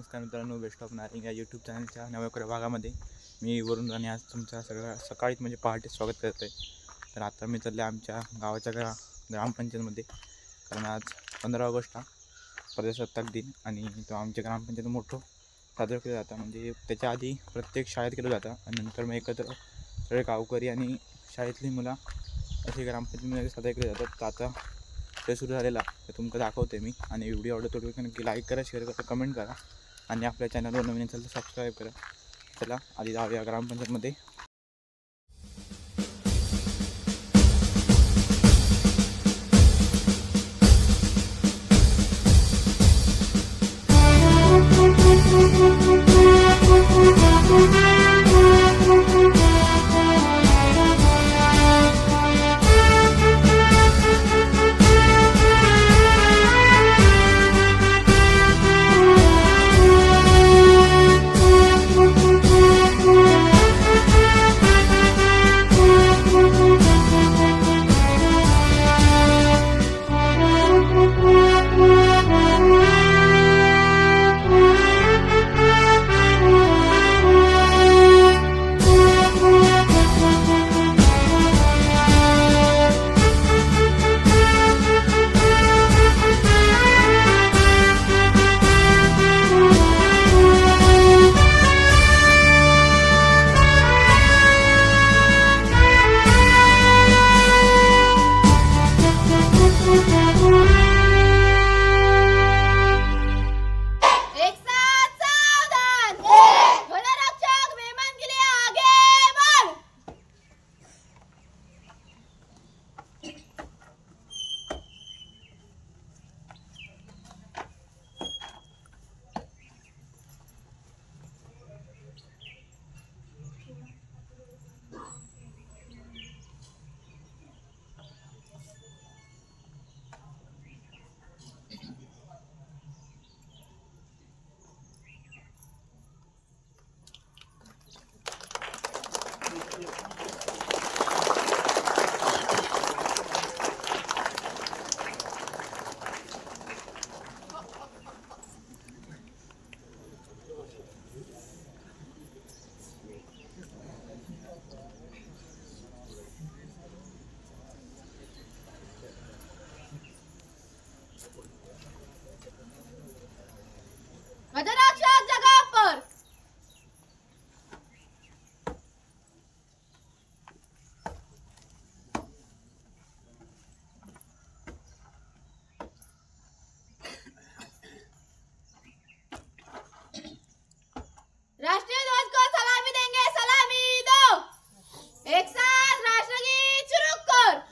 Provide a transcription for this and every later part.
नमस्कार मित्रांनो, best of नारिंग या यूट्यूब चॅनलच्या नव्या भागामध्ये मी वरुण आणि आज तुमचं सकाळीच म्हणजे पहाटे स्वागत करत आहे. तर आता मी चालले आमच्या गावाच्या ग्रामपंचायतमध्ये, कारण आज 15 ऑगस्ट हा प्रजासत्ताक दिन आणि तो आमच्या ग्रामपंचायत मोठं साजरं केलं जातं. म्हणजे त्याच्या आधी प्रत्येक शाळेत केलं जातं आणि नंतर मग एकत्र सगळे गावकरी आणि शाळेतली मुलं असे ग्रामपंचायतीमध्ये साजरे केले जातात. तर आता ते सुरू झालेला तर तुमचं दाखवते मी. आणि व्हिडिओ आवडतो तर नक्की लाईक करा, शेअर करा, कमेंट करा आणि आपल्या चॅनलवर नवीन असेल तर सबस्क्राईब करा. चला आधी जाऊया ग्रामपंचायतमध्ये. मदरक्षक जगह पर राष्ट्रीय ध्वज को सलामी देंगे, सलामी दो। एक साथ राष्ट्रगीत शुरू कर।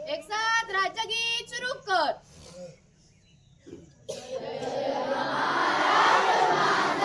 एक साथ राज्यगीत शुरू कर। जय जय महाराज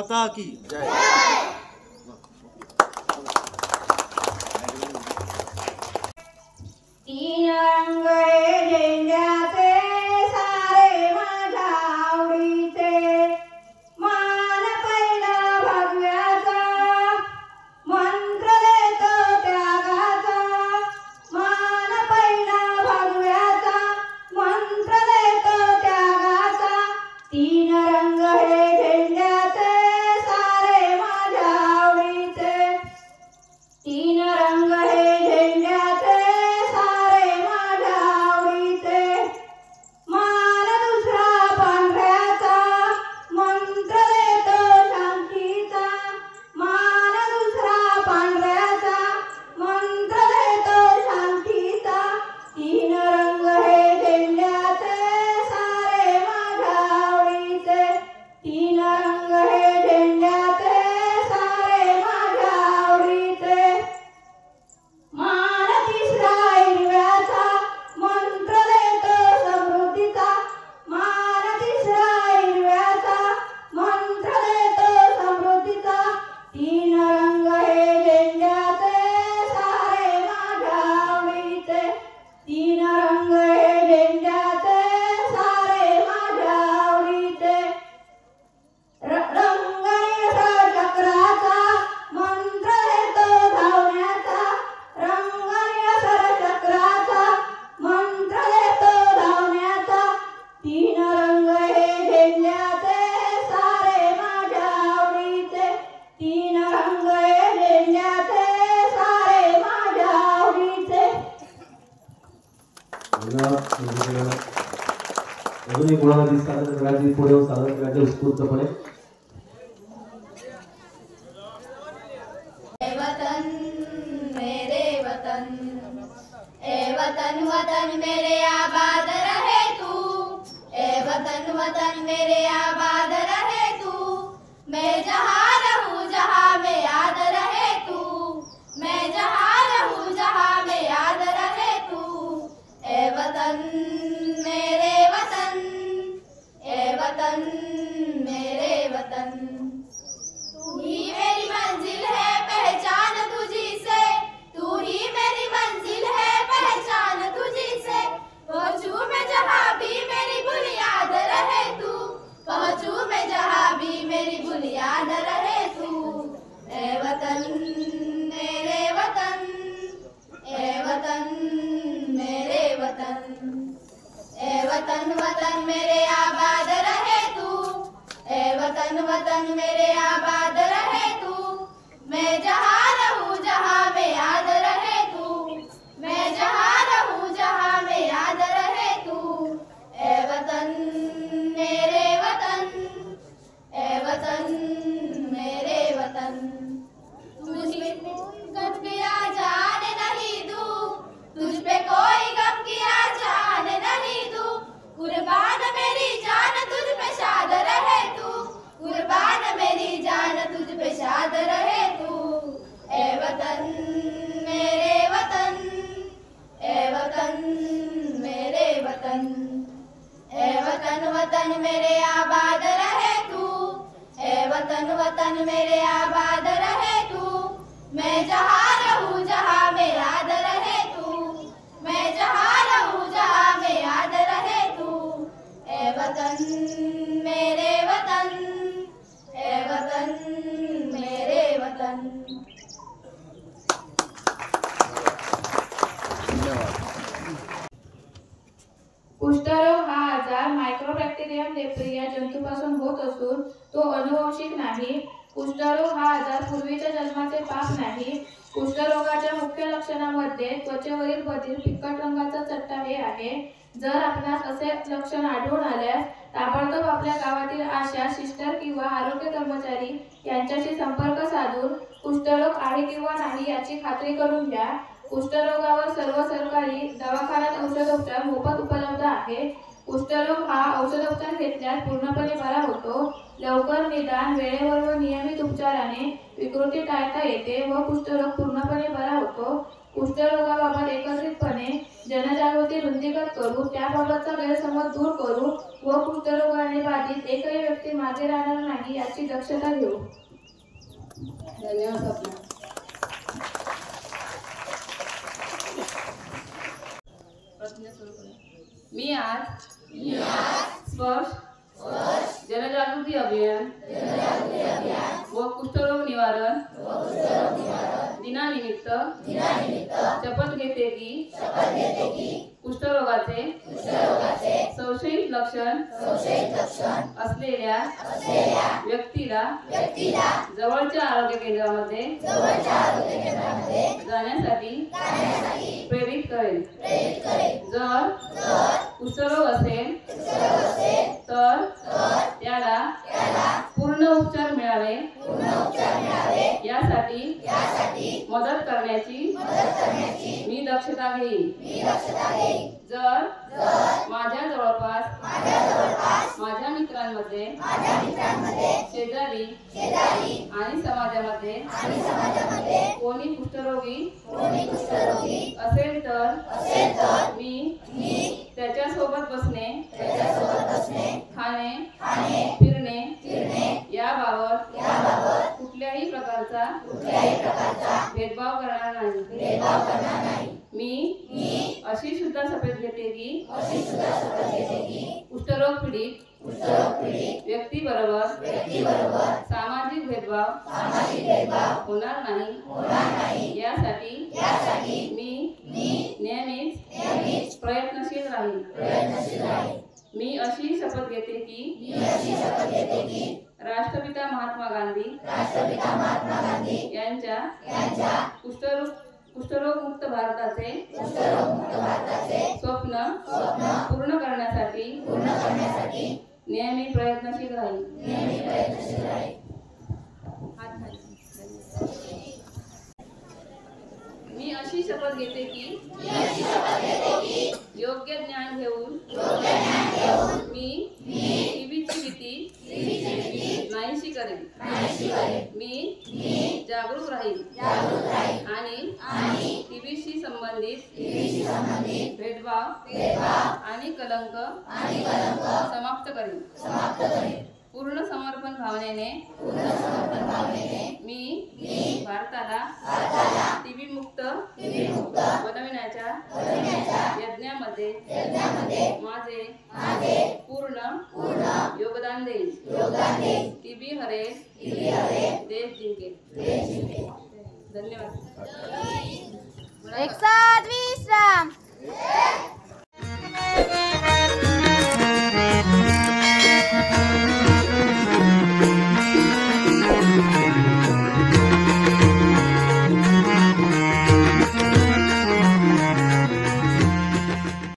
माता की जय। तीन रंग हे झेंड्याचे सारे माझ्या आवडीचे मान पहिला भगव्याचा मंत्र देतो त्यागाचा मान पहिला भगव्याचा मंत्र देतो त्यागाचा तीन रंग हे झेंड्याचे सारे माझ्या आवडीचे तीन रंग हे झेंड्याचे सारे माझ्या आवडीचे मान दुसरा पांढऱ्याचा मंत्र देतो शांतीचा मान दुसरा पांढऱ्याचा मंत्र देतो शांतीचा तीन रंग हे झेंड्याचे सारे माझ्या आवडीचे तीन रंग हे झेंड्याचे सारे माझ्या आवडीचे मान तिसरा हिरव्याचा मंत्र देतो समृद्धीचा मान तिसरा हिरव्याचा मंत्र देतो समृद्धीचा तीन रंग हे झेंड्याचे सारे माझ्या आवडीचे तीन रंग हे झेंड्याचे सारे माझ्या आवडीचे रंगाने चक्राचा मंत्र देतो धावण्याचा रंगाने चक्राचा मंत्र देतो धावण्याचा तीन रंग हे झेंड्याचे सारे माझ्या आवडीचे तीन रंग हे झेंड्याचे सारे माझ्या आवडीचे अजूनही कोणाला दिसतात सगळ्यांनी पुढे येऊन सादर करायचे उत्स्फूर्तपणे। वतन मेरे वतन ए वतन वतन मेरे आबाद रहे तू ए वतन वतन मेरे आबाद रहे तू मैं जहाँ रहूँ जहाँ में याद रहे तू मैं जहाँ रहूँ जहाँ में याद रहे तू ए वतन मेरे वतन ए वतन मेरे वतन तू ही मेरी मंजिल है पहचान तुझी से तू ही मेरी मंजिल है पहचान तुझी से पहुँचूं मैं जहाँ भी मेरी बुनियाद रहे तू पहुँचूं मैं जहाँ भी मेरी बुनियाद रहे तू ए वतन मेरे वतन ए वतन मेरे वतन ए वतन वतन मेरे आबाद रहे तू ए वतन वतन मेरे आबाद रहे तू मैं जहाँ रहूँ जहाँ में याद रहे तू मैं जहाँ रहूँ जहाँ में याद रहे तू ए वतन मेरे वतन ए वतन मेरे वतन तुझ पे गम किया जान नहीं दूँ तुझ पे कोई गम किया जान नहीं दूँ कुर्बान मेरी जान तुझ पे शाद रहे तू कुर्बान मेरी जान तुझ पे शाद रहे तू ए वतन मेरे वतन ए वतन मेरे वतन ए वतन वतन मेरे आबाद रहे तू ए वतन वतन मेरे आबाद रहे तू मैं जहाँ रहूँ जहाँ में याद रहे तू मैं जहाँ रहूँ जहाँ में याद रहे तू ए वतन मेरे वतन ए वतन मेरे वतन। कुष्ठरोग हा आजार मायक्रोबॅक्टेरियम लेप्री या जंतूपासून होत असून तो अनुवंशिक नाही। कुष्ठरोग हा आजार पूर्वीच्या जन्माचे पाप नाही। कुष्ठरोगाच्या मुख्य लक्षणांमध्ये त्वचेवरील बधीर फिकट रंगाचा चट्टा हे आहे। जर आपणास असे लक्षण आढळून आल्यास ताबडतोब आपल्या गावातील आशा सिस्टर किंवा आरोग्य कर्मचारी यांच्याशी संपर्क साधून कुष्ठरोग आहे किंवा नाही याची खात्री करून घ्या। कुष्ठरोगावर सर्व सरकारी दवाखान्यात औषधोपचार मोफत उपलब्ध आहे। कुष्ठरोग हा औषधोपचार घेतल्यास पूर्णपणे बरा होतो। लवकर निदान वेळेवर व नियमित उपचाराने विकृती टाळता येते व कुष्ठरोग पूर्णपणे बरा होतो। कुष्ठरोगाबाबत एकत्रितपणे जनजागृती रुंदीकरण करू, त्याबाबतचा गैरसमज दूर करू व कुष्ठरोगाने बाधित एकही व्यक्ती मागे राहणार नाही याची दक्षता घेऊ. धन्यवाद स्वप्ना. मी आज स्पर्श जनजागृती अभियान व कुष्ठरोग निवारण दिनानिमित्त शपथ घेते की कुष्ठरोगाचे संशयित लक्षण असलेल्या व्यक्तीला जवळच्या आरोग्य केंद्रामध्ये जाण्यासाठी प्रेरित करेल. जर कुष्ठरोग असेल तर त्याला पूर्ण उपचार मिळावे यासाठी मदत करण्याची मी दक्षता घेईन. जर माझ्या जवळपास माझ्या मित्रांमध्ये शेजारी आणि समाजामध्ये कोणी कुष्ठरोगी असेल तर मी त्याच्यासोबत बसणे, खाणे, फिरणे याबाबत कुठल्याही प्रकारचा भेदभाव करणार नाही. मी अशी सुद्धा शपथ घेते की कुष्ठरोग पीडित व्यक्तीबरोबर सामाजिक भेदभाव होणार नाही यासाठी मी नेहमीच प्रयत्नशील राहील. मी अशी शपथ घेते की राष्ट्रपिता महात्मा गांधी यांच्या कुष्ठरोग मुक्त भारताचे स्वप्न पूर्ण करण्यासाठी नेहमी प्रयत्नशील राहील. मी अशी शपथ घेते की योग्य ज्ञान घेऊन मी टीबीची भीती नाहीशी करेन. मी जागरूक राहील आणि टीबीशी संबंधित भेदभाव आणि कलंक समाप्त करेन. पूर्ण समर्पण भावनेने मी भारताला टीबी मुक्त बनविण्याच्या यज्ञामध्ये माझे पूर्ण योगदान देईन. टीबी हरेल, देश जिंकेल. धन्यवाद. एक साथ विश्राम.